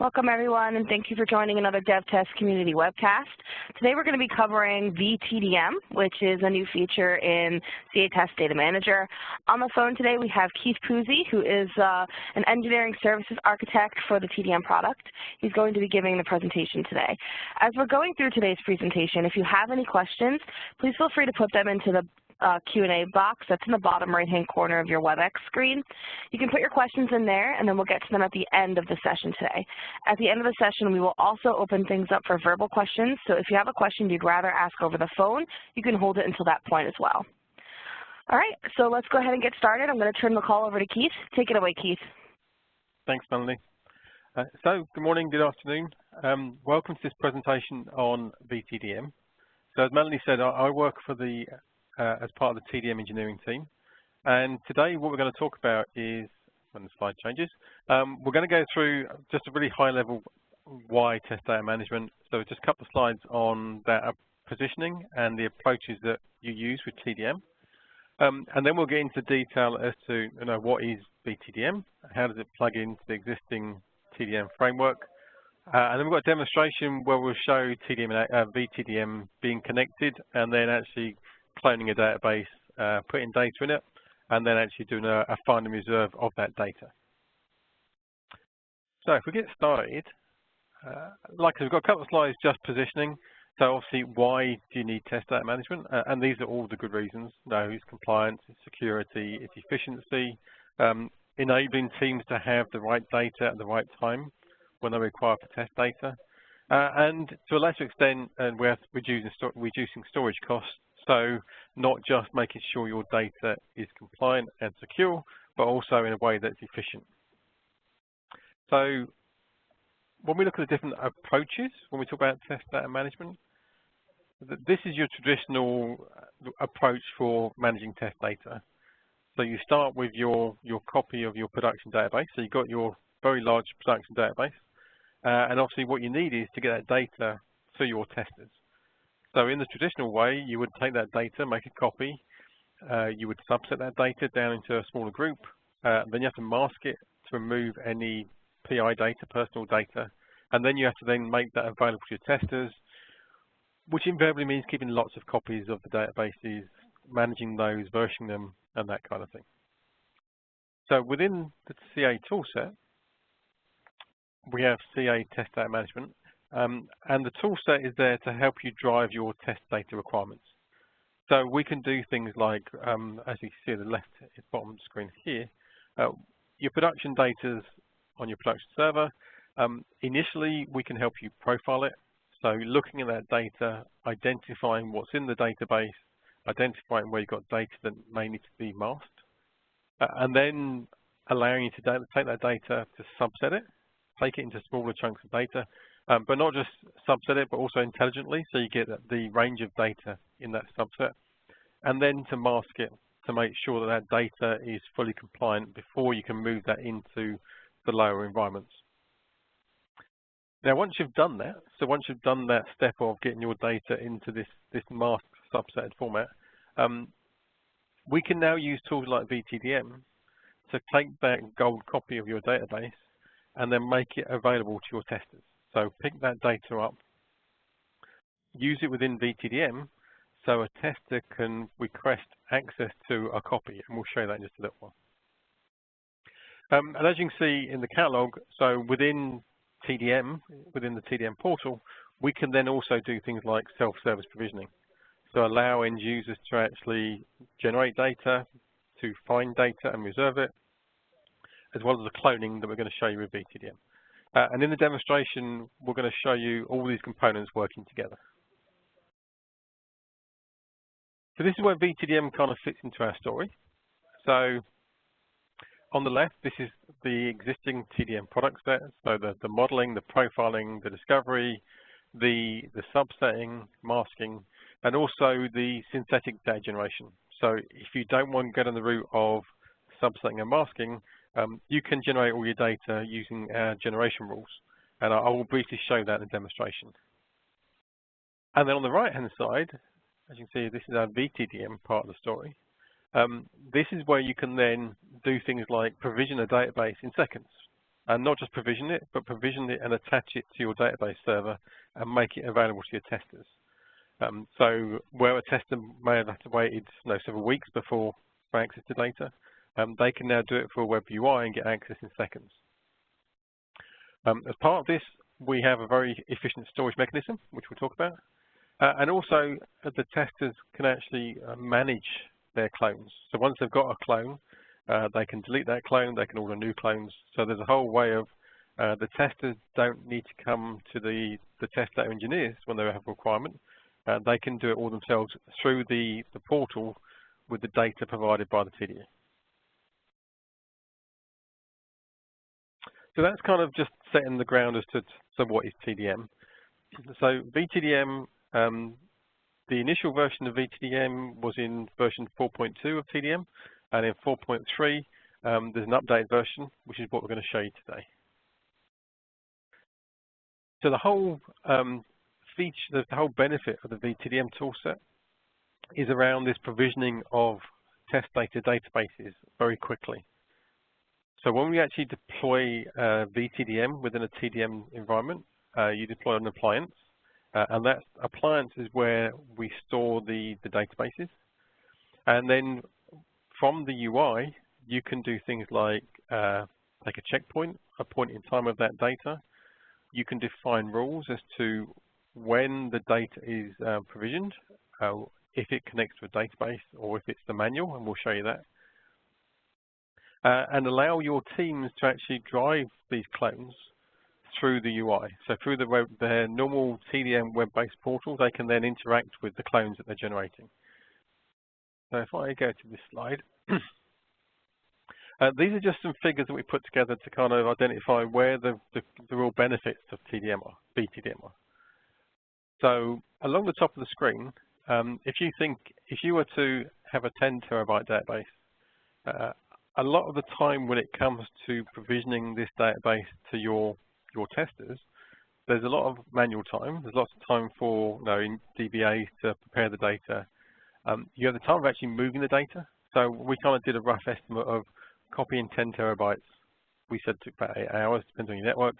Welcome, everyone, and thank you for joining another DevTest Community Webcast. Today we're going to be covering vTDM, which is a new feature in CA Test Data Manager. On the phone today we have Keith Puzey, who is an Engineering Services Architect for the TDM product. He's going to be giving the presentation today. As we're going through today's presentation, if you have any questions, please feel free to put them into the Q&A box that's in the bottom right-hand corner of your WebEx screen. You can put your questions in there, and then we'll get to them at the end of the session today. At the end of the session, we will also open things up for verbal questions, so if you have a question you'd rather ask over the phone, you can hold it until that point as well. All right, so let's go ahead and get started. I'm going to turn the call over to Keith. Take it away, Keith. Thanks, Melanie. So, good morning, good afternoon. Welcome to this presentation on vTDM. So, as Melanie said, I work for the as part of the TDM engineering team. And today what we're going to talk about is, when the slide changes, we're going to go through just a really high level why test data management. So just a couple of slides on data positioning and the approaches that you use with TDM. And then we'll get into detail as to what is vTDM, how does it plug into the existing TDM framework. And then we've got a demonstration where we'll show TDM and vTDM being connected and then actually cloning a database, putting data in it, and then actually doing a find and reserve of that data. So if we get started, like we've got a couple of slides just positioning. So obviously, why do you need test data management? And these are all the good reasons. It's compliance, it's security, it's efficiency, enabling teams to have the right data at the right time when they require for test data. And to a lesser extent, we're reducing storage costs. So not just making sure your data is compliant and secure, but also in a way that's efficient. So when we look at the different approaches, when we talk about test data management, this is your traditional approach for managing test data. So you start with your copy of your production database. So you've got your very large production database. And obviously what you need is to get that data to your testers. So in the traditional way, you would take that data, make a copy, you would subset that data down into a smaller group, then you have to mask it to remove any PI data, personal data, and then you have to then make that available to your testers, which invariably means keeping lots of copies of the databases, managing those, versioning them, and that kind of thing. So within the CA toolset, we have CA Test Data Management. And the tool set is there to help you drive your test data requirements. So we can do things like, as you see at the left bottom screen here, your production data on your production server. Initially, we can help you profile it. So looking at that data, identifying what's in the database, identifying where you've got data that may need to be masked, and then allowing you to take that data to subset it, take it into smaller chunks of data, but not just subset it, but also intelligently, so you get the range of data in that subset, and then to mask it to make sure that that data is fully compliant before you can move that into the lower environments. Now, once you've done that, so once you've done that step of getting your data into this masked subsetted format, we can now use tools like vTDM to take that gold copy of your database and then make it available to your testers. So pick that data up, use it within vTDM so a tester can request access to a copy, and we'll show you that in just a little while. And as you can see in the catalog, so within TDM, within the TDM portal, we can then also do things like self-service provisioning. So allow end users to actually generate data, to find data and reserve it, as well as the cloning that we're going to show you with vTDM. And in the demonstration, we're going to show you all these components working together. So this is where vTDM kind of fits into our story. So on the left, this is the existing TDM product set. So the modeling, the profiling, the discovery, the subsetting, masking, and also the synthetic data generation. So if you don't want to go down the route of subsetting and masking, you can generate all your data using our generation rules, and I will briefly show that in the demonstration. And then on the right-hand side, as you can see, this is our vTDM part of the story. This is where you can then do things like provision a database in seconds. and not just provision it, but provision it and attach it to your database server and make it available to your testers. So where a tester may have had to wait several weeks before for access to data, they can now do it for a web UI and get access in seconds. As part of this, we have a very efficient storage mechanism, which we'll talk about. And also, the testers can actually manage their clones. So once they've got a clone, they can delete that clone, they can order new clones. So there's a whole way of the testers don't need to come to the test data engineers when they have a requirement. They can do it all themselves through the portal with the data provided by the TDM. So that's kind of just setting the ground as to what is TDM. So vTDM, the initial version of vTDM was in version 4.2 of TDM, and in 4.3 there's an updated version, which is what we're going to show you today. So the whole the whole benefit of the vTDM toolset is around this provisioning of test data databases very quickly. So when we actually deploy vTDM within a TDM environment, you deploy an appliance, and that appliance is where we store the databases. And then from the UI, you can do things like take a checkpoint, a point in time of that data. You can define rules as to when the data is provisioned, if it connects to a database or if it's the manual, and we'll show you that. And allow your teams to actually drive these clones through the UI. So through their normal TDM web-based portal, they can then interact with the clones that they're generating. So if I go to this slide, these are just some figures that we put together to kind of identify where the real benefits of vTDM are. So along the top of the screen, if you were to have a 10 terabyte database, a lot of the time when it comes to provisioning this database to your testers, there's a lot of manual time. There's lots of time for in DBA to prepare the data. You have the time of actually moving the data. So we kind of did a rough estimate of copying 10 terabytes. We said it took about 8 hours, depends on your network.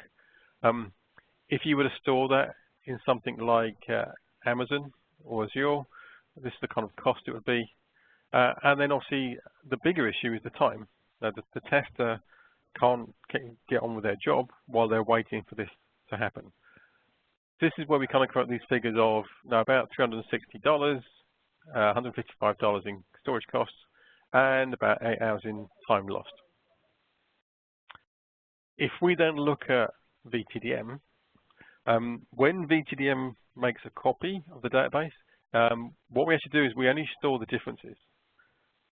If you were to store that in something like Amazon or Azure, this is the kind of cost it would be. And then obviously the bigger issue is the time. The tester can't get on with their job while they're waiting for this to happen. This is where we kind of quote these figures of about $360, $155 in storage costs, and about 8 hours in time lost. If we then look at vTDM, when vTDM makes a copy of the database, what we actually do is we only store the differences.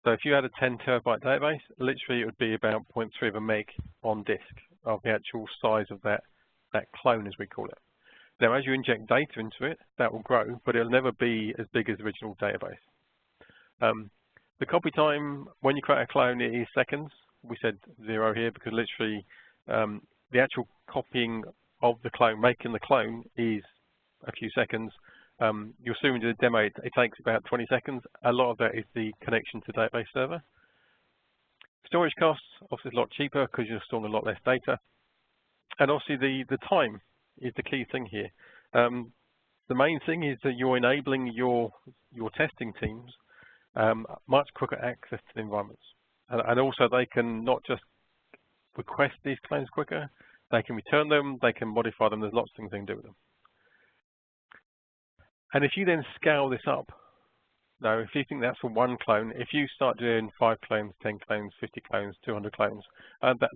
So if you had a 10 terabyte database, literally it would be about 0.3 of a meg on disk of the actual size of that clone, as we call it. Now, as you inject data into it, that will grow, but it'll never be as big as the original database. The copy time, when you create a clone, it is seconds. We said 0 here because literally the actual copying of the clone, making the clone, is a few seconds. You'll see when you do the demo, it takes about 20 seconds. A lot of that is the connection to the database server. Storage costs, obviously, a lot cheaper because you're storing a lot less data. And obviously, the time is the key thing here. The main thing is that you're enabling your testing teams much quicker access to the environments. And also, they can not just request these clones quicker, they can return them, they can modify them. There's lots of things they can do with them. And if you then scale this up, now if you think that's for one clone, if you start doing 5 clones, 10 clones, 50 clones, 200 clones,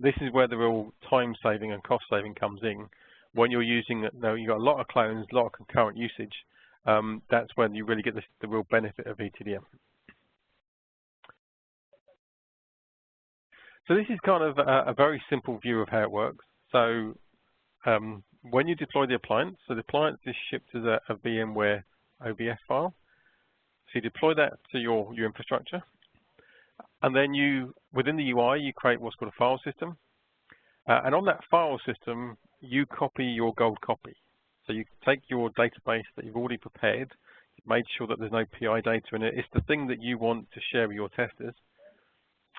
this is where the real time saving and cost saving comes in. When you're using, you've got a lot of clones, a lot of concurrent usage, that's when you really get the real benefit of vTDM. So this is kind of a very simple view of how it works. So when you deploy the appliance, so the appliance is shipped as a VMware OVS file. So you deploy that to your infrastructure, and then within the UI, you create what's called a file system. And on that file system, you copy your gold copy. So you take your database that you've already prepared, you've made sure that there's no PI data in it. It's the thing that you want to share with your testers.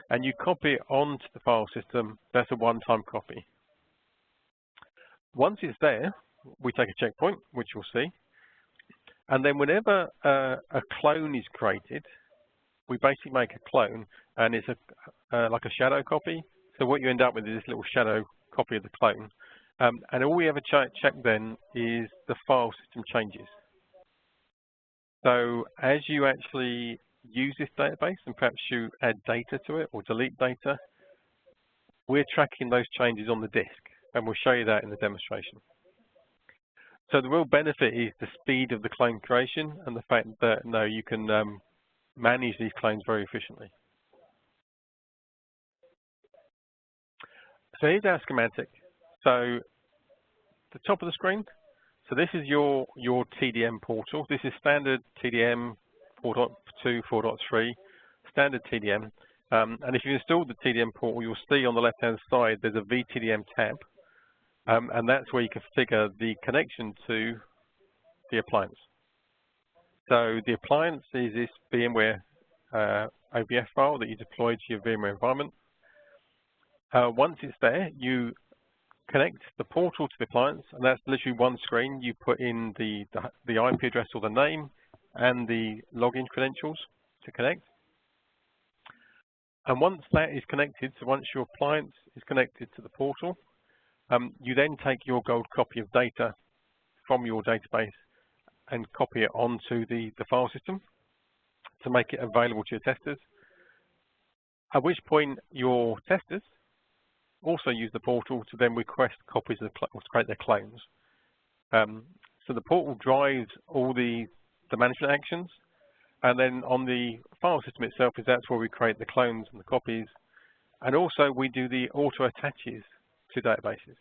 And you copy it onto the file system. That's a one-time copy. Once it's there, we take a checkpoint, which you'll see. And then whenever a clone is created, we basically make a clone, and it's like a shadow copy. So what you end up with is this little shadow copy of the clone. And all we ever check then is the file system changes. So as you actually use this database and perhaps you add data to it or delete data, we're tracking those changes on the disk, and we'll show you that in the demonstration. So the real benefit is the speed of the clone creation and the fact that you can manage these clones very efficiently. So here's our schematic. So the top of the screen, so this is your TDM portal. This is standard TDM 4.2, 4.3, standard TDM. And if you install the TDM portal, you'll see on the left-hand side there's a vTDM tab. And that's where you configure the connection to the appliance. So the appliance is this VMware OVF file that you deploy to your VMware environment. Once it's there, you connect the portal to the appliance, and that's literally one screen. You put in the IP address or the name and the login credentials to connect. And once that is connected, so once your appliance is connected to the portal, you then take your gold copy of data from your database and copy it onto the file system to make it available to your testers, at which point your testers also use the portal to then request copies of to create their clones. So the portal drives all the management actions, and then on the file system itself that's where we create the clones and the copies, and also we do the auto attaches to databases.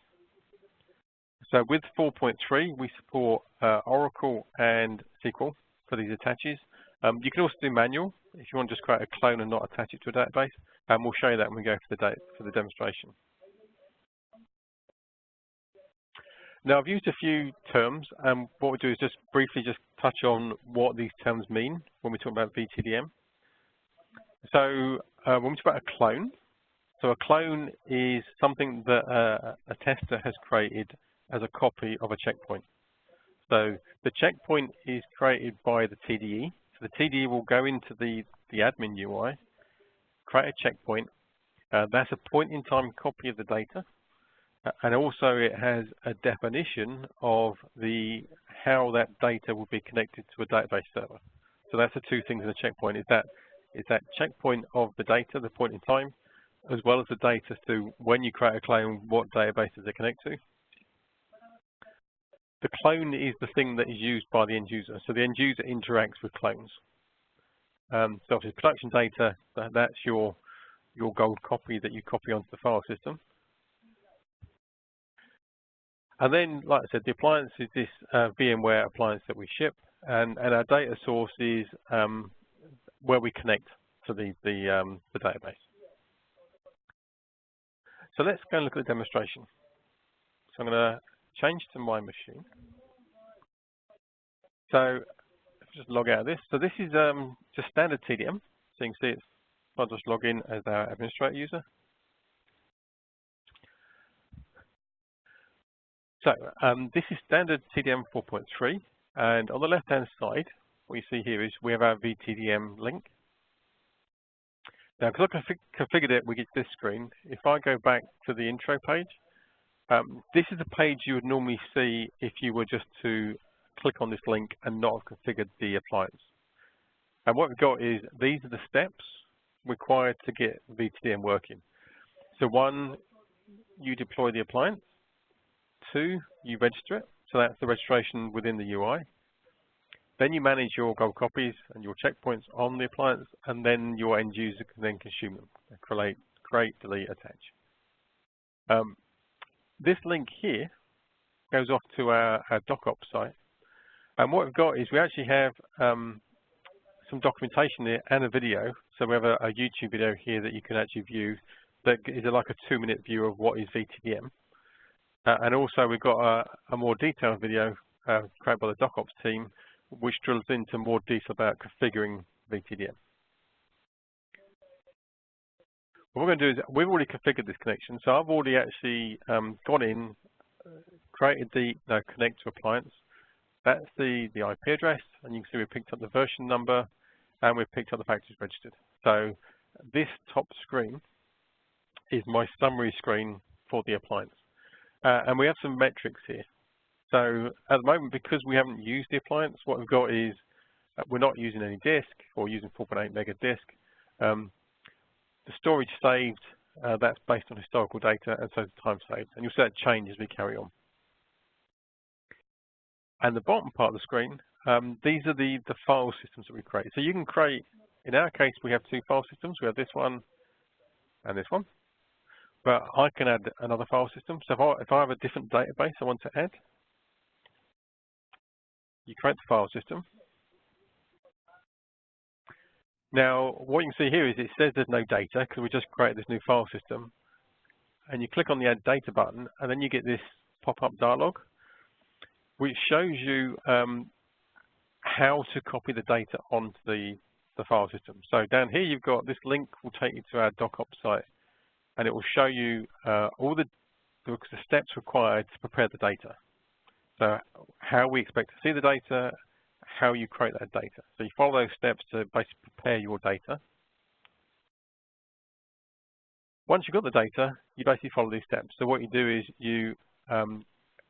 So with 4.3, we support Oracle and SQL for these attaches. You can also do manual if you want to just create a clone and not attach it to a database, and we'll show you that when we go for the demonstration. Now, I've used a few terms, and what we do is just briefly touch on what these terms mean when we talk about vTDM. So when we talk about a clone, so a clone is something that a tester has created as a copy of a checkpoint. So the checkpoint is created by the TDE. So the TDE will go into the admin UI, create a checkpoint. That's a point-in-time copy of the data. And also it has a definition of how that data will be connected to a database server. So that's the two things in a checkpoint, is that checkpoint of the data, the point in time, as well as the data to when you create a clone, what database does it connect to. The clone is the thing that is used by the end user. So the end user interacts with clones. So if it's production data, that's your gold copy that you copy onto the file system. And then, like I said, the appliance is this VMware appliance that we ship, and our data source is where we connect to the database. So let's go and look at the demonstration. So I'm going to change to my machine. So just log out of this. So this is just standard TDM. So you can see it's, I'll just log in as our administrator user. So this is standard TDM 4.3, and on the left-hand side, what you see here is we have our vTDM link. Now, because I configured it, we get this screen. If I go back to the intro page, this is the page you would normally see if you were just to click on this link and not have configured the appliance. And what we've got is these are the steps required to get vTDM working. So 1, you deploy the appliance. 2, you register it, so that's the registration within the UI. Then you manage your gold copies and your checkpoints on the appliance, and then your end user can then consume them, create, delete, attach. This link here goes off to our DocOps site, and what we've got is we actually have some documentation here and a video. So we have a YouTube video here that you can actually view that is like a 2-minute view of what is vTDM. And also we've got a more detailed video created by the DocOps team, which drills into more detail about configuring vTDM. What we're going to do is we've already configured this connection. So I've already actually gone in, created the connect to appliance. That's the IP address, and you can see we picked up the version number, and we've picked up the factories registered. So this top screen is my summary screen for the appliance. And we have some metrics here. So at the moment, because we haven't used the appliance, what we've got is we're not using any disk or using 4.8 mega disk. The storage saved, that's based on historical data, and so is the time saved. And you'll see that change as we carry on. And the bottom part of the screen, these are the file systems that we create. So you can create, in our case, we have two file systems. We have this one and this one. But I can add another file system. So if I have a different database I want to add, you create the file system. Now, what you can see here is it says there's no data because we just created this new file system. And you click on the Add Data button, and then you get this pop-up dialog, which shows you how to copy the data onto the file system. So down here, you've got this link will take you to our DocOps site, and it will show you all the steps required to prepare the data. So how we expect to see the data, how you create that data. So you follow those steps to basically prepare your data. Once you've got the data, you basically follow these steps. So what you do is you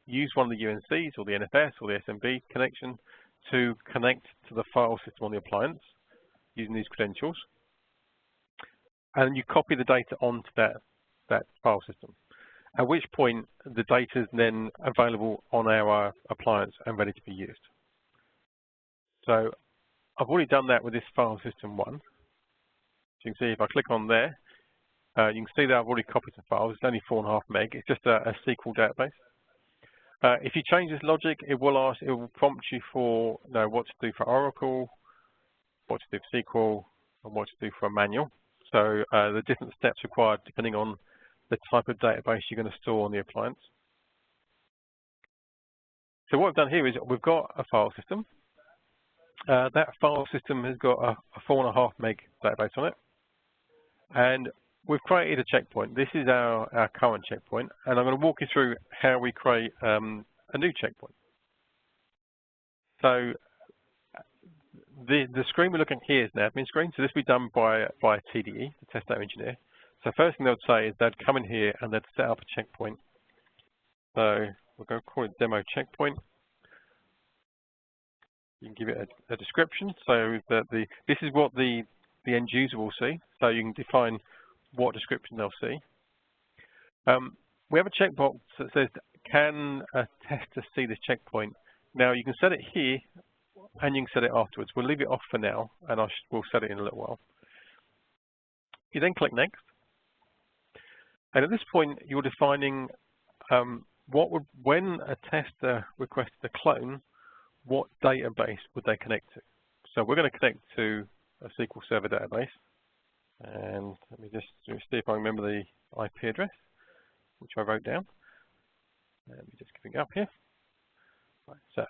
use one of the UNCs or the NFS or the SMB connection to connect to the file system on the appliance using these credentials. And you copy the data onto that file system, at which point the data is then available on our appliance and ready to be used. So I've already done that with this file system one. So you can see if I click on there, you can see that I've already copied the files. It's only 4.5 meg. It's just a SQL database. If you change this logic, it will prompt you for what to do for Oracle, what to do for SQL, and what to do for a manual. So the different steps required depending on the type of database you're going to store on the appliance. So what I've done here is we've got a file system. That file system has got a 4.5 meg database on it. And we've created a checkpoint. This is our current checkpoint. And I'm going to walk you through how we create a new checkpoint. So the screen we're looking at here is an admin screen. So this will be done by a TDE, the test data engineer. So first thing they would say is they'd come in here and they'd set up a checkpoint. So we're going to call it demo checkpoint. You can give it a description so that this is what the end user will see. So you can define what description they'll see. We have a checkbox that says, can a tester see this checkpoint? Now you can set it here and you can set it afterwards. We'll leave it off for now and we'll set it in a little while. You then click next. And at this point, you're defining when a tester requested a clone, what database would they connect to? So we're going to connect to a SQL Server database. And let me just see if I remember the IP address, which I wrote down. Let me just get it up here. Right, so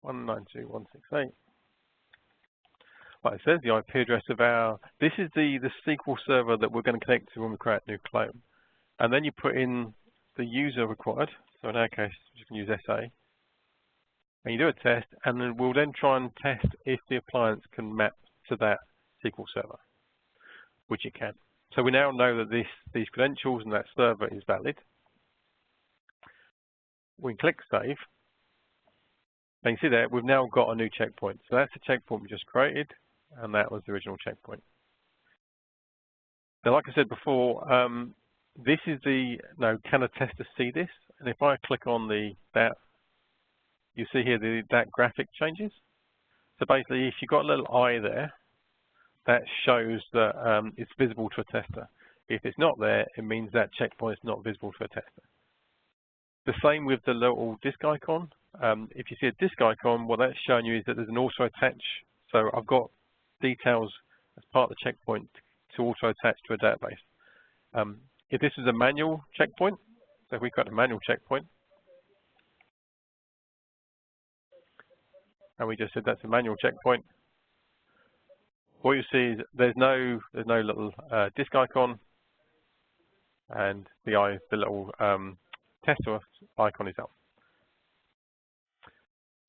192.168. Like it says, the IP address of this is the SQL server that we're going to connect to when we create a new clone. And then you put in the user required. So in our case, you can use SA. And you do a test, and then we'll then try and test if the appliance can map to that SQL server, which it can. So we now know that these credentials and that server is valid. We can click Save. And you see there, we've now got a new checkpoint. So that's the checkpoint we just created, and that was the original checkpoint. Now, like I said before, this is can a tester see this? And if I click on that, you see here that graphic changes. So basically, if you've got a little eye there, that shows that it's visible to a tester. If it's not there, it means that checkpoint is not visible to a tester. The same with the little disk icon. If you see a disk icon, what that's showing you is that there's an auto attach. So I've got details as part of the checkpoint to auto attach to a database. If this is a manual checkpoint, so if we've got a manual checkpoint, and we just said that's a manual checkpoint, what you see is there's no little disk icon, and the little tester icon is up.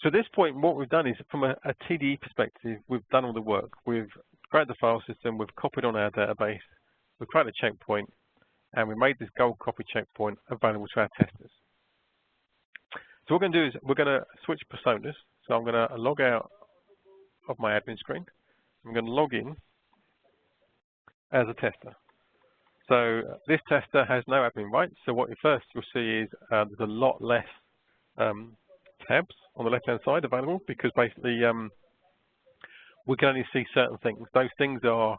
So at this point, what we've done is, from a TDE perspective, we've done all the work. We've created the file system, we've copied on our database, we've created a checkpoint, and we made this gold copy checkpoint available to our testers. So what we're going to do is we're going to switch personas. So I'm going to log out of my admin screen. I'm going to log in as a tester. So this tester has no admin rights. So what you'll see is there's a lot less tabs on the left-hand side available, because basically we can only see certain things. Those things are,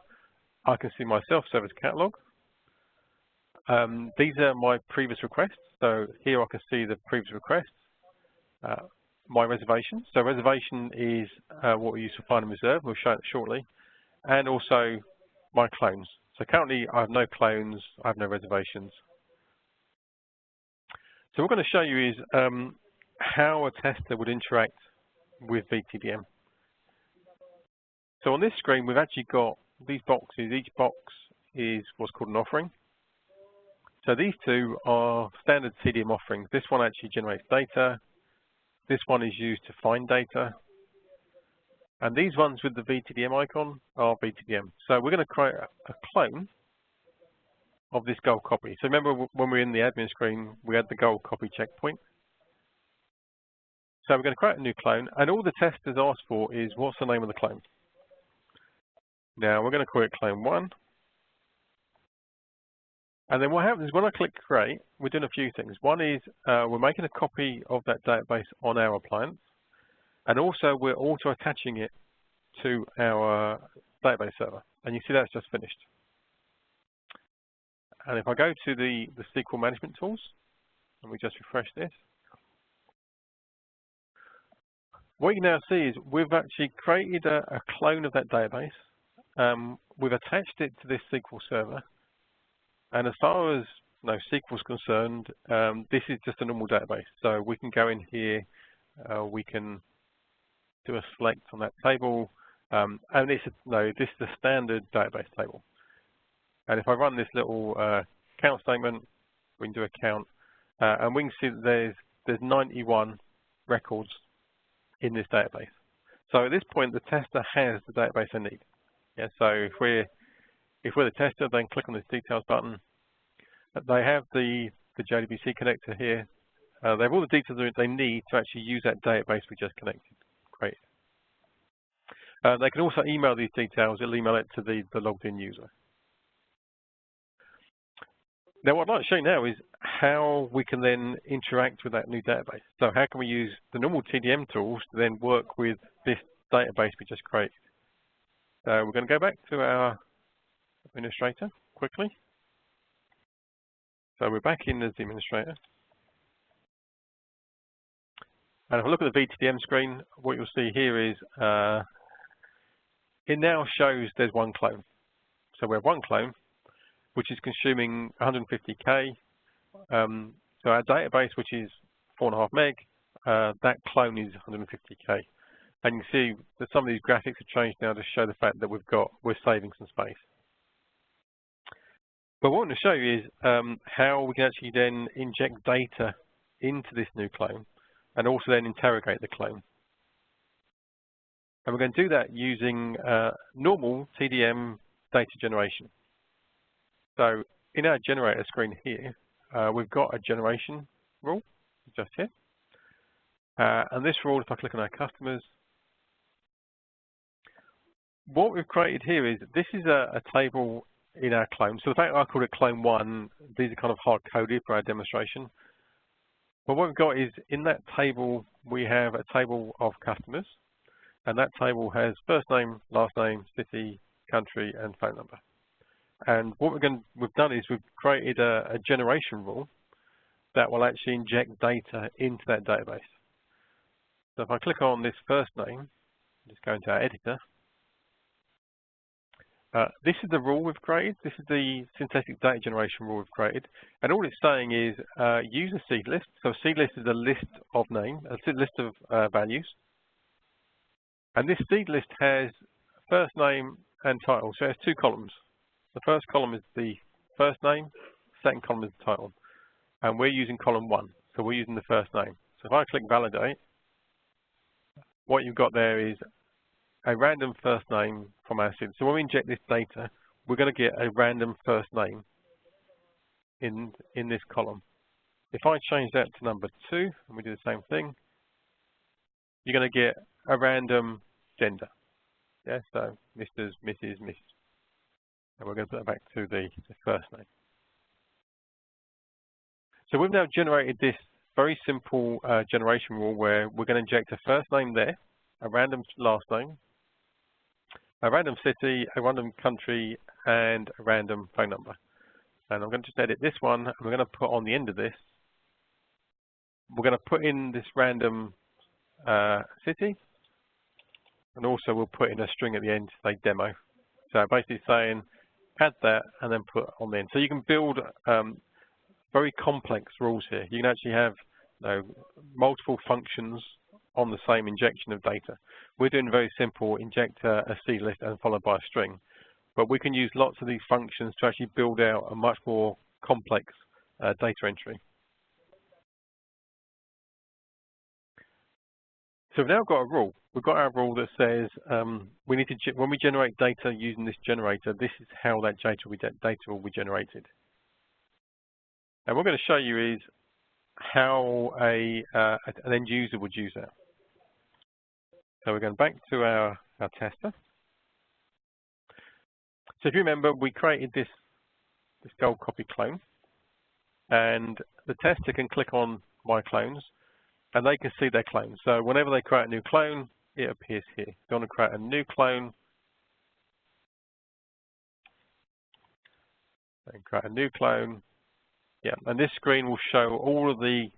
I can see my self-service catalog. These are my previous requests. So here I can see the previous requests. My reservation. So reservation is what we use for find and reserve. We'll show it shortly. And also my clones. So currently I have no clones, I have no reservations. So what we're going to show you is how a tester would interact with vTDM. So on this screen, we've actually got these boxes. Each box is what's called an offering. So these two are standard TDM offerings. This one actually generates data. This one is used to find data. And these ones with the vTDM icon are vTDM. So we're going to create a clone of this gold copy. So remember when we were in the admin screen, we had the gold copy checkpoint. So we're going to create a new clone, and all the testers ask for is, what's the name of the clone? Now we're going to call it clone 1. And then what happens is when I click create, we're doing a few things. One is we're making a copy of that database on our appliance, and also we're auto attaching it to our database server. And you see that's just finished. And if I go to the SQL management tools, and we just refresh this, what you now see is we've actually created a clone of that database. We've attached it to this SQL server. And as far as SQL is concerned, this is just a normal database. So we can go in here, we can do a select on that table, and this is a standard database table. And if I run this little count statement, we can do a count, and we can see that there's 91 records in this database. So at this point, the tester has the database they need. Yeah, so if we're the tester, then click on this details button. They have the JDBC connector here. They have all the details they need to actually use that database we just created. They can also email these details. It'll email it to the logged in user. Now what I'd like to show you now is how we can then interact with that new database. So how can we use the normal TDM tools to then work with this database we just created? So we're going to go back to our administrator quickly. So we're back in as the administrator. And if I look at the vTDM screen, what you'll see here is it now shows there's one clone. So we have one clone, which is consuming 150K. So our database, which is 4.5 meg, that clone is 150K. And you can see that some of these graphics have changed now to show the fact that we're saving some space. But what I want to show you is how we can actually then inject data into this new clone and also then interrogate the clone. And we're going to do that using normal TDM data generation. So in our generator screen here, we've got a generation rule just here. And this rule, if I click on our customers, what we've created here is this is a table in our clone. So the fact I called it clone 1, these are kind of hard-coded for our demonstration. But what we've got is in that table, we have a table of customers. And that table has first name, last name, city, country, and phone number. And what we've done is we've created a generation rule that will actually inject data into that database. So if I click on this first name, just go into our editor. This is the rule we've created. This is the synthetic data generation rule we've created. And all it's saying is use a seed list. So a seed list is a list of names, a list of values. And this seed list has first name and title. So it has two columns. The first column is the first name, second column is the title. and we're using column 1, so we're using the first name. So if I click validate, what you've got there is a random first name from our student. So when we inject this data, we're going to get a random first name in this column. If I change that to number 2, and we do the same thing, you're going to get a random gender. Yeah, so Mrs., Mrs., Miss. And we're going to put that back to the first name. So we've now generated this very simple generation rule where we're going to inject a first name there, a random last name, a random city, a random country, and a random phone number. And I'm going to just edit this one, and we're going to put on the end of this, we're going to put in this random city, and also we'll put in a string at the end to say demo. So basically saying add that and then put on the end. So you can build very complex rules here. You can actually have multiple functions on the same injection of data. We're doing very simple, inject a C list and followed by a string. But we can use lots of these functions to actually build out a much more complex data entry. So we've now got a rule. We've got our rule that says we need to, when we generate data using this generator, this is how that data will be generated. And what we're going to show you is how an end user would use that. So we're going back to our tester. So if you remember, we created this gold copy clone, and the tester can click on My Clones, and they can see their clone. So whenever they create a new clone, it appears here. If you want to create a new clone, then create a new clone. Yeah, and this screen will show all of the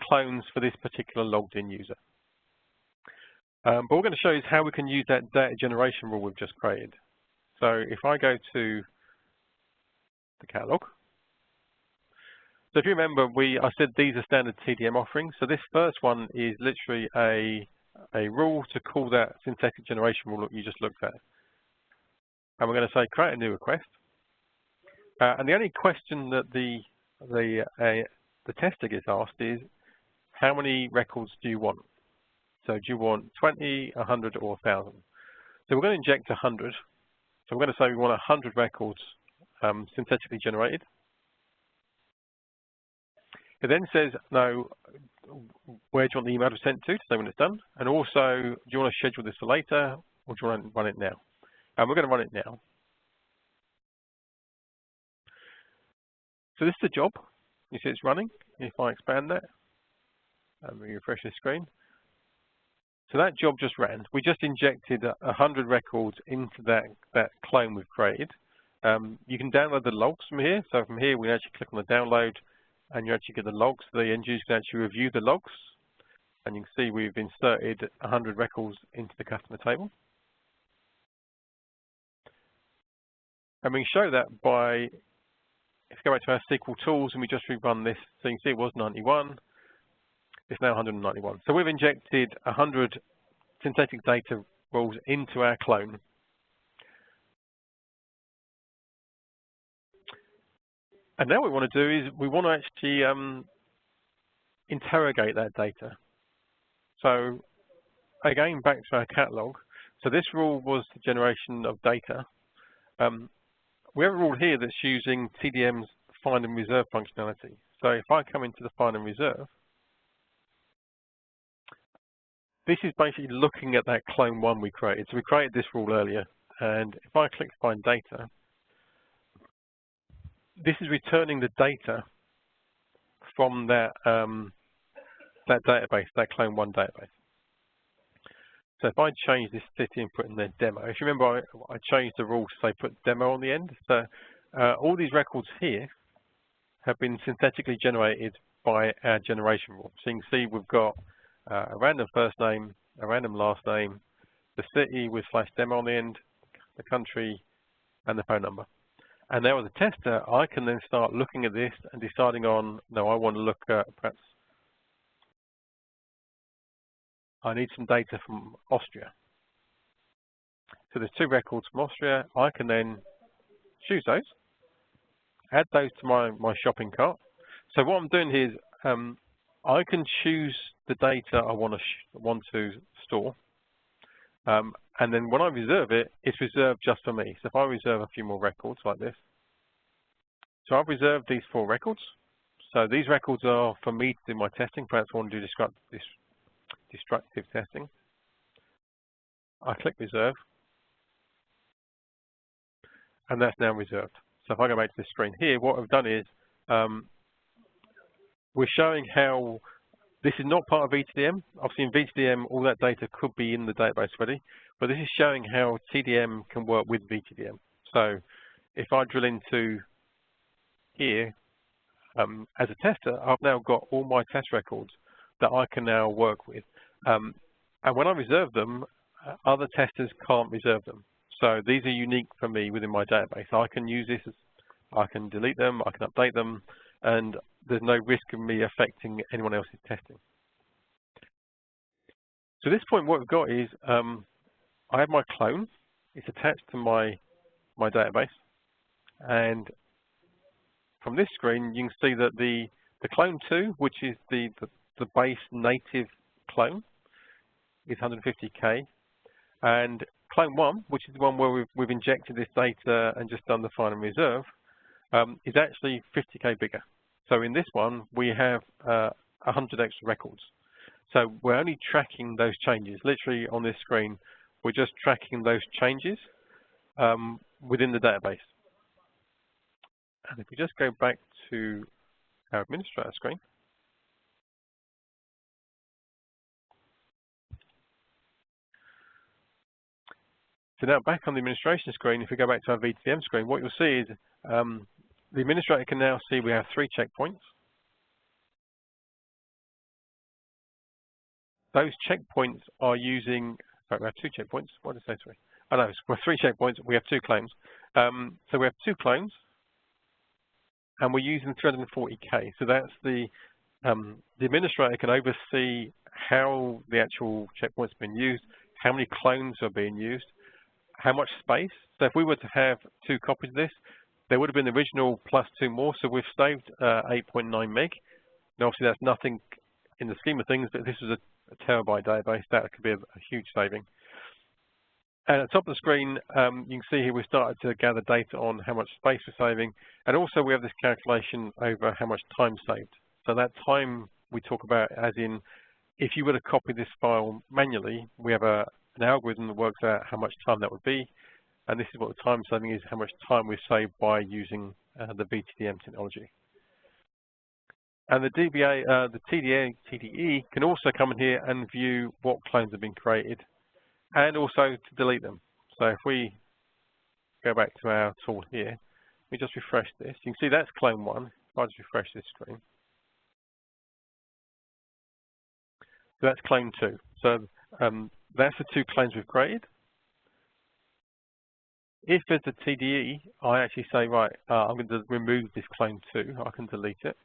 clones for this particular logged in user. But what we're going to show you is how we can use that data generation rule we've just created. So if I go to the catalog, so if you remember, I said these are standard TDM offerings. So this first one is literally a rule to call that synthetic generation rule that you just looked at. And we're going to say create a new request. And the only question that the tester gets asked is, how many records do you want? So do you want 20, 100, or 1,000? So we're going to inject 100. So we're going to say we want 100 records synthetically generated. It then says, no, where do you want the email to be sent to say when it's done? And also, do you want to schedule this for later, or do you want to run it now? And we're going to run it now. So this is the job. You see it's running. If I expand that, and we refresh the screen. So that job just ran. We just injected 100 records into that clone we've created. You can download the logs from here. So from here, we actually click on the download, and you actually get the logs. The end user can actually review the logs. And you can see we've inserted 100 records into the customer table. And we can show that by, if we go back to our SQL tools and we just rerun this, so you can see it was 91, it's now 191. So we've injected 100 synthetic data rules into our clone. And now what we want to do is we want to actually interrogate that data. So again, back to our catalog. So this rule was the generation of data. We have a rule here that's using TDM's find and reserve functionality. So if I come into the find and reserve, this is basically looking at that clone one we created. So we created this rule earlier, and if I click find data, this is returning the data from that database, that clone one database. So if I change this city and put in their demo, if you remember, I changed the rule to say put demo on the end. So all these records here have been synthetically generated by our generation rule. So you can see we've got a random first name, a random last name, the city with /demo on the end, the country, and the phone number. And now as a tester, I can then start looking at this and deciding on, no, I want to look at perhaps I need some data from Austria. So there's 2 records from Austria. I can then choose those, add those to my shopping cart. So what I'm doing here is I can choose the data I want to store, and then when I reserve it, it's reserved just for me. So if I reserve a few more records like this, so I've reserved these 4 records. So these records are for me to do my testing. Perhaps I want to do destructive testing. I click reserve, and that's now reserved. So if I go back to the screen here, what I've done is we're showing how this is not part of vTDM. Obviously in vTDM, all that data could be in the database already, but this is showing how TDM can work with vTDM. So if I drill into here, as a tester, I've now got all my test records that I can now work with. And when I reserve them, other testers can't reserve them. So these are unique for me within my database. I can use this, I can delete them, I can update them, and there's no risk of me affecting anyone else's testing. So at this point, what we've got is I have my clone. It's attached to my database, and from this screen, you can see that the clone 2, which is the base native clone, is 150K, and clone 1, which is the one where we've injected this data and just done the final reserve, is actually 50K bigger. So in this one, we have 100 extra records. So we're only tracking those changes. Literally on this screen, we're just tracking those changes within the database. And if we just go back to our administrator screen, so now back on the administration screen, if we go back to our vTDM screen, what you'll see is the administrator can now see we have 3 checkpoints. Those checkpoints are using, in fact, we have 2 checkpoints. What did I say? Sorry. Oh no, we're 3 checkpoints. We have 2 clones. So we have 2 clones, and we're using 340K. So that's the administrator can oversee how the actual checkpoint's been used, how many clones are being used, how much space. So if we were to have 2 copies of this, there would have been the original plus 2 more. So we've saved 8.9 meg. Now obviously that's nothing in the scheme of things, but this is a terabyte database. That could be a huge saving. And at the top of the screen, you can see here we've started to gather data on how much space we're saving. And also we have this calculation over how much time saved. So that time we talk about as in, if you were to copy this file manually, we have an algorithm that works out how much time that would be. And this is what the time saving is, how much time we've saved by using the vTDM technology. And the TDE can also come in here and view what clones have been created, and also to delete them. So if we go back to our tool here, we just refresh this. You can see that's clone 1. If I just refresh this screen, so that's clone 2. So that's the 2 clones we've created. If as a TDE, I actually say, right, I'm going to remove this clone 2, I can delete it.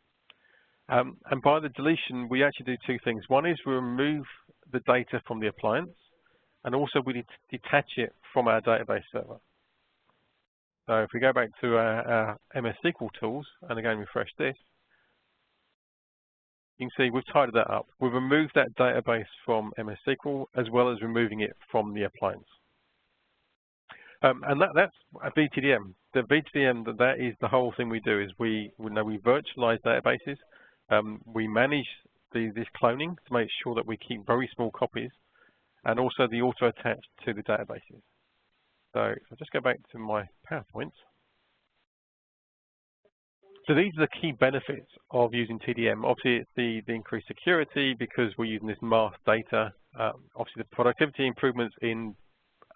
And by the deletion, we actually do 2 things. One is we remove the data from the appliance, and also we detach it from our database server. So if we go back to our MS SQL tools, and again refresh this, you can see we've tidied that up. We've removed that database from MS SQL, as well as removing it from the appliance. And that's a vTDM. The vTDM, that is the whole thing we do, is we virtualize databases. We manage this cloning to make sure that we keep very small copies, and also the auto attached to the databases. So if I just go back to my PowerPoint. So these are the key benefits of using TDM. Obviously, it's the increased security because we're using this masked data. Obviously, the productivity improvements in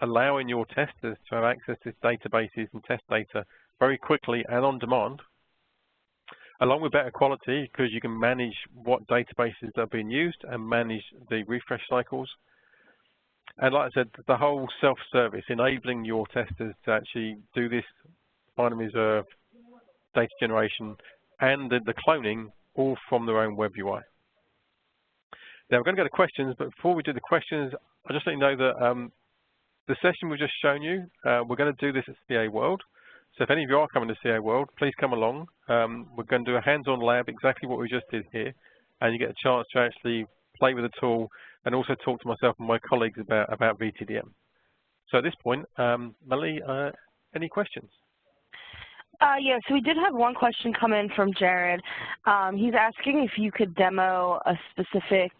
allowing your testers to have access to databases and test data very quickly and on demand, along with better quality because you can manage what databases are being used and manage the refresh cycles. And like I said, the whole self-service, enabling your testers to actually do this final reserve, data generation, and the cloning all from their own web UI. Now we're going to go to questions, but before we do the questions, I'll just let you know that the session we've just shown you, we're going to do this at CA World. So if any of you are coming to CA World, please come along. We're going to do a hands-on lab, exactly what we just did here, and you get a chance to actually play with the tool and also talk to myself and my colleagues about vTDM. So at this point, Melanie, any questions? Yeah, so we did have one question come in from Jared. He's asking if you could demo a specific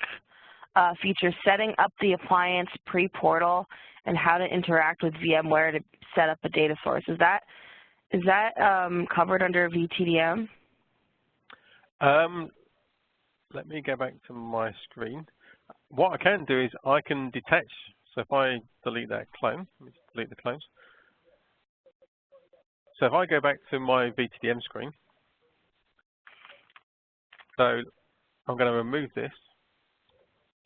feature, setting up the appliance pre-portal and how to interact with VMware to set up a data source. Is that covered under vTDM? Let me go back to my screen. What I can do is I can detach. So if I delete that clone, let me just delete the clones. So if I go back to my vTDM screen, so I'm going to remove this.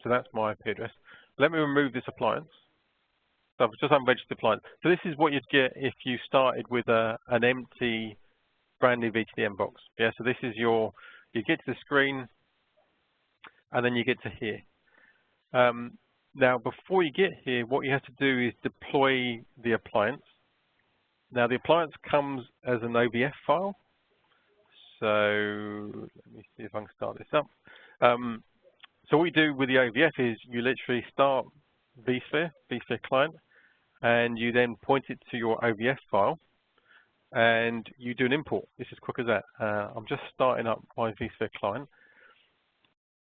So that's my IP address. Let me remove this appliance. So I've just unregistered appliance. So this is what you'd get if you started with an empty, brand new vTDM box. Yeah. So this is you get to the screen, and then you get to here. Now, before you get here, what you have to do is deploy the appliance. Now, the appliance comes as an OVF file. So let me see if I can start this up. So what you do with the OVF is you literally start vSphere client, and you then point it to your OVF file, and you do an import. It's as quick as that. I'm just starting up my vSphere client.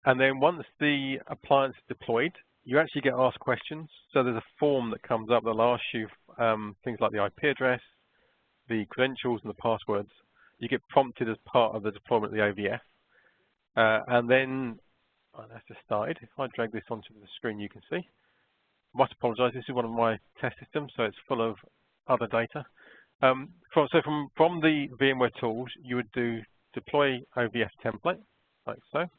And then once the appliance is deployed, you actually get asked questions. So there's a form that comes up that'll ask you things like the IP address, the credentials, and the passwords. You get prompted as part of the deployment of the OVF. And then, that's just started. If I drag this onto the screen, you can see. I must apologize. This is one of my test systems, so it's full of other data. From the VMware tools, you would do deploy OVF template, like so.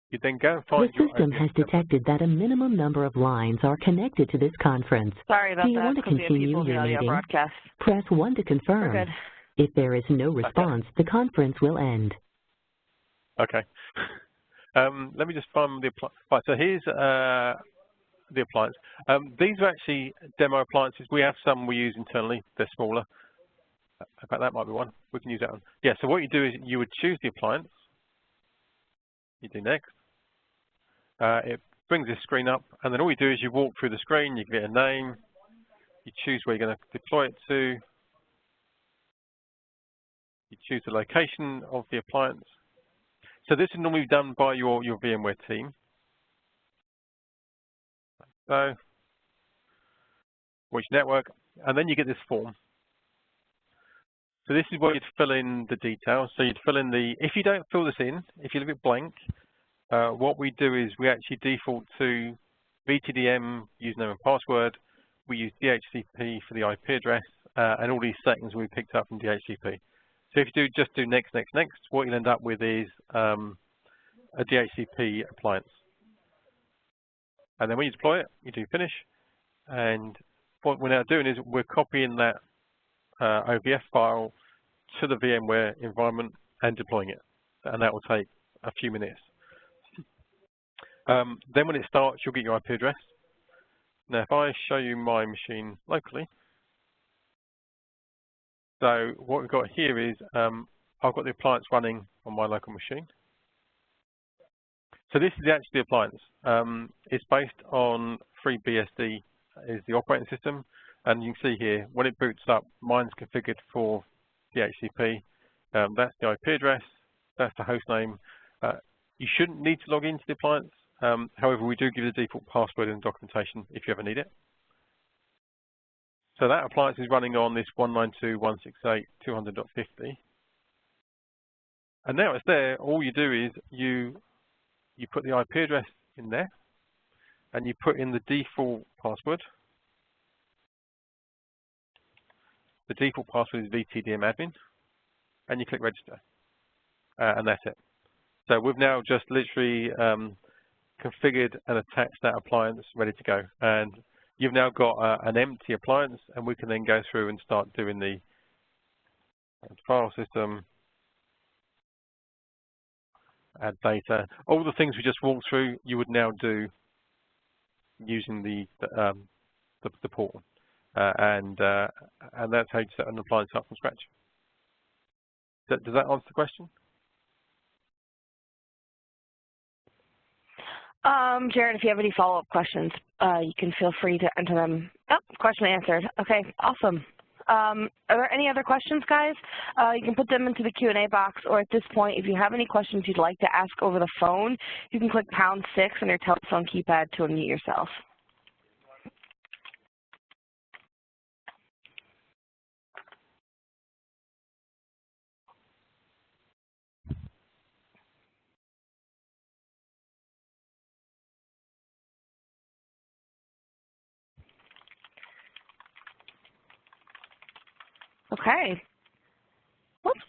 You then go and find the system has detected that a minimum number of lines are connected to this conference. Sorry about that. Do you want to continue your meeting? Broadcast. Press 1 to confirm. We're good. If there is no response, the conference will end. Okay. Let me just find the appliance. Right, so here's the appliance. These are actually demo appliances. We have some we use internally. They're smaller. In fact, that might be one. We can use that one. Yeah, so what you do is you would choose the appliance. You do next. It brings this screen up, and then all you do is you walk through the screen, you give it a name, you choose where you're going to deploy it to, you choose the location of the appliance. So this is normally done by your VMware team. So, which network, and then you get this form. So this is where you'd fill in the details. So you'd fill in if you don't fill this in, if you leave it blank, what we do is we actually default to vTDM username and password. We use DHCP for the IP address, and all these settings we picked up from DHCP. So if you just do next, next, next, what you'll end up with is a DHCP appliance. And then when you deploy it, you do finish. And what we're now doing is we're copying that OVF file to the VMware environment and deploying it. And that will take a few minutes. Then when it starts, you'll get your IP address. Now, if I show you my machine locally, so what we've got here is I've got the appliance running on my local machine. So this is actually the appliance. It's based on FreeBSD is the operating system. And you can see here, when it boots up, mine's configured for DHCP. That's the IP address. That's the host name. You shouldn't need to log into the appliance. However, we do give you the default password in the documentation if you ever need it. So that appliance is running on this 192.168.200.50. And now it's there. All you do is you put the IP address in there, and you put in the default password. The default password is vTDM admin, and you click register, and that's it. So we've now just literally configured and attached that appliance ready to go. And you've now got an empty appliance, and we can then go through and start doing the file system, add data. All the things we just walked through, you would now do using the portal. and that's how you set an appliance up from scratch. Does that answer the question? Jared, if you have any follow-up questions, you can feel free to enter them. Oh, question answered. Okay, awesome. Are there any other questions, guys? You can put them into the Q&A box, or at this point, if you have any questions you'd like to ask over the phone, you can click #6 on your telephone keypad to unmute yourself. Okay. Whoops.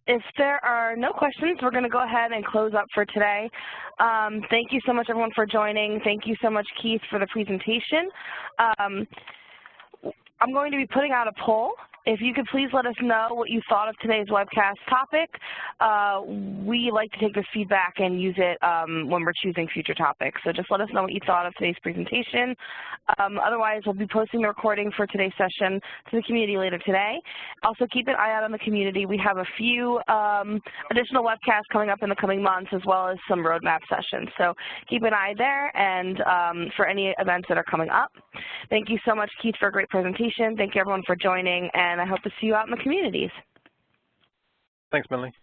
If there are no questions, we're going to go ahead and close up for today. Thank you so much, everyone, for joining. Thank you so much, Keith, for the presentation. I'm going to be putting out a poll. If you could please let us know what you thought of today's webcast topic. We like to take this feedback and use it when we're choosing future topics. So just let us know what you thought of today's presentation. Otherwise, we'll be posting the recording for today's session to the community later today. Also, keep an eye out on the community. We have a few additional webcasts coming up in the coming months, as well as some roadmap sessions. So keep an eye there and for any events that are coming up. Thank you so much, Keith, for a great presentation. Thank you, everyone, for joining, and I hope to see you out in the communities. Thanks, Melanie.